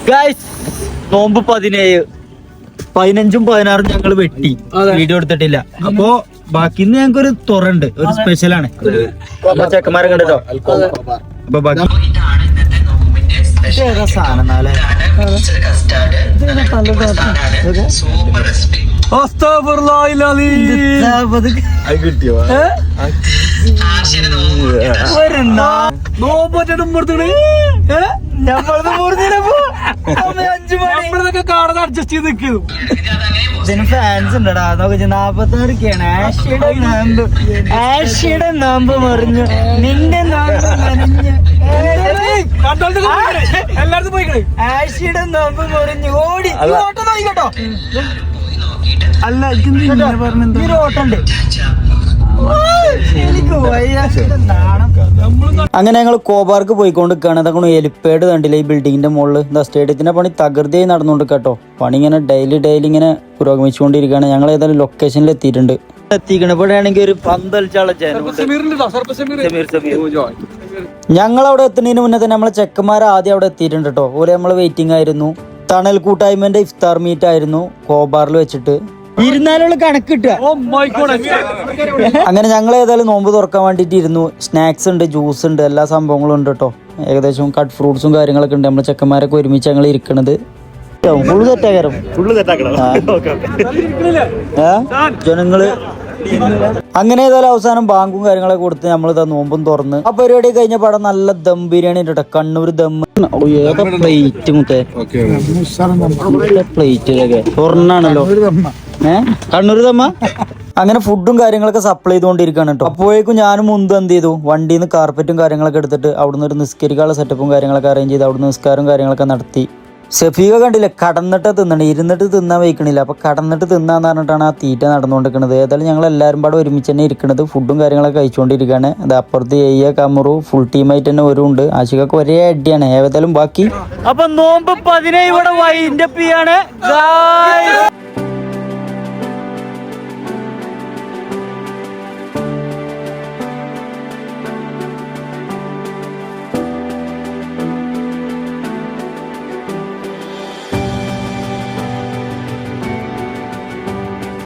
Guys നോമ്പ് 17, 15ഉം 16ഉം ഞങ്ങൾ വെട്ടി വീഡിയോ എടുത്തിട്ടില്ല. അപ്പോ ബാക്കിന്ന് ഞങ്ങൾക്ക് ഒരു തുറണ്ട്, ഒരു സ്പെഷ്യലാണ്. ചെക്കന്മാരെ കണ്ടോ. അപ്പൊ ബാക്കി അഡ്ജസ്റ്റ് ചെയ്ത് നിൽക്കുന്നു. ഇതിന് ഫാൻസ് ഉണ്ടടാ. നോക്കി 46 ആഷിയുടെ നോമ്പ് മറിഞ്ഞു, നിന്റെ നോമ്പ് മറിഞ്ഞു, എല്ലായിടത്തും പോയി ആഷിയുടെ നോമ്പ് മറിഞ്ഞു ഓടി. ഓട്ടം നോക്കിട്ടോ. അല്ല പറഞ്ഞ ഓട്ടുണ്ട്. അങ്ങനെ ഞങ്ങൾ കോബാർക്ക് പോയിക്കൊണ്ടിരിക്കുകയാണ്. അതൊക്കെ എലിപ്പേഡ് കണ്ടില്ല ഈ ബിൽഡിങ്ങിന്റെ മുകളിൽ. എന്താ സ്റ്റേഡിയത്തിന്റെ പണി തകൃതിയായി നടന്നുകൊണ്ട് കേട്ടോ. പണി ഇങ്ങനെ ഡെയിലി ഇങ്ങനെ പുരോഗമിച്ചുകൊണ്ടിരിക്കുകയാണ്. ഞങ്ങൾ ഏതായാലും ലൊക്കേഷനിൽ എത്തിയിട്ടുണ്ട്. എത്തിക്കണപ്പോഴാണെങ്കിൽ ഒരു പന്തളിച്ചാള ഞങ്ങൾ അവിടെ എത്തുന്നതിന് മുന്നേ തന്നെ നമ്മളെ ചെക്കന്മാർ ആദ്യം അവിടെ എത്തിയിട്ടുണ്ട് കേട്ടോ. ഓരോ നമ്മൾ വെയിറ്റിംഗ് ആയിരുന്നു. തണൽ കൂട്ടായ്മന്റെ ഇഫ്താർ മീറ്റ് ആയിരുന്നു കോബാറിൽ വെച്ചിട്ട്. ഇരുന്നാലുള്ള കണക്കിട്ട. അങ്ങനെ ഞങ്ങൾ ഏതായാലും നോമ്പ് തുറക്കാൻ വേണ്ടിട്ട് ഇരുന്നു. സ്നാക്സ് ഉണ്ട്, ജ്യൂസ് ഉണ്ട്, എല്ലാ സംഭവങ്ങളും ഉണ്ട് കേട്ടോ. ഏകദേശം കട്ട് ഫ്രൂട്ട്സും കാര്യങ്ങളൊക്കെ ഉണ്ട്. നമ്മളെ ചെക്കന്മാരൊക്കെ ഒരുമിച്ച് ഞങ്ങൾ ഇരിക്കണത്. ജനങ്ങള് അങ്ങനെ ഏതായാലും അവസാനം ബാങ്കും കാര്യങ്ങളൊക്കെ കൊടുത്ത് നമ്മളിതാ നോമ്പും തുറന്ന് ആ പരിപാടി കഴിഞ്ഞ പടം നല്ല ദം ബിരിയാണി ഉണ്ട്. കണ്ണൂർ ദം ഏതാ പ്ലേറ്റ് മുത്തേ, പ്ലേറ്റിലൊക്കെ തുറന്നാണല്ലോ. കണ്ണൂർ ദമ്മ. അങ്ങനെ ഫുഡും കാര്യങ്ങളൊക്കെ സപ്ലൈ ചെയ്തുകൊണ്ടിരിക്കുകയാണ് കേട്ടോ. അപ്പോഴേക്കും ഞാനും മുൻപ് എന്ത് ചെയ്തു, വണ്ടിയിൽ നിന്ന് കാർപ്പറ്റും കാര്യങ്ങളൊക്കെ എടുത്തിട്ട് അവിടുന്ന് ഒരു നിസ്കരിക്കാനുള്ള സെറ്റപ്പും കാര്യങ്ങളൊക്കെ അറേഞ്ച് ചെയ്ത് അവിടുന്ന് നിസ്കാരവും കാര്യങ്ങളൊക്കെ നടത്തി. ഷഫീഖ കണ്ടില്ല, കടന്നിട്ട് തിന്നണം, ഇരുന്നിട്ട് തിന്നാൻ വയ്ക്കണില്ല. അപ്പൊ കടന്നിട്ട് തിന്നാന്ന് പറഞ്ഞിട്ടാണ് ആ തീറ്റ നടന്നുകൊണ്ടിരിക്കുന്നത്. ഏതായാലും ഞങ്ങൾ എല്ലാവരും പാടെ ഒരുമിച്ച് തന്നെ ഇരിക്കുന്നത്. ഫുഡും കാര്യങ്ങളൊക്കെ കഴിച്ചുകൊണ്ടിരിക്കുകയാണ്. അത് അപ്പുറത്ത് എയ്യ കമറു ഫുൾ ടീമായിട്ട് തന്നെ ഒരു ഉണ്ട്. ആശികൊക്കെ ഒരേ അടിയാണ്. ഏതായാലും ബാക്കി അപ്പൊ നോമ്പ് 17 ഇവിടെ വൈൻഡപ്പ് ചെയ്യാണ്.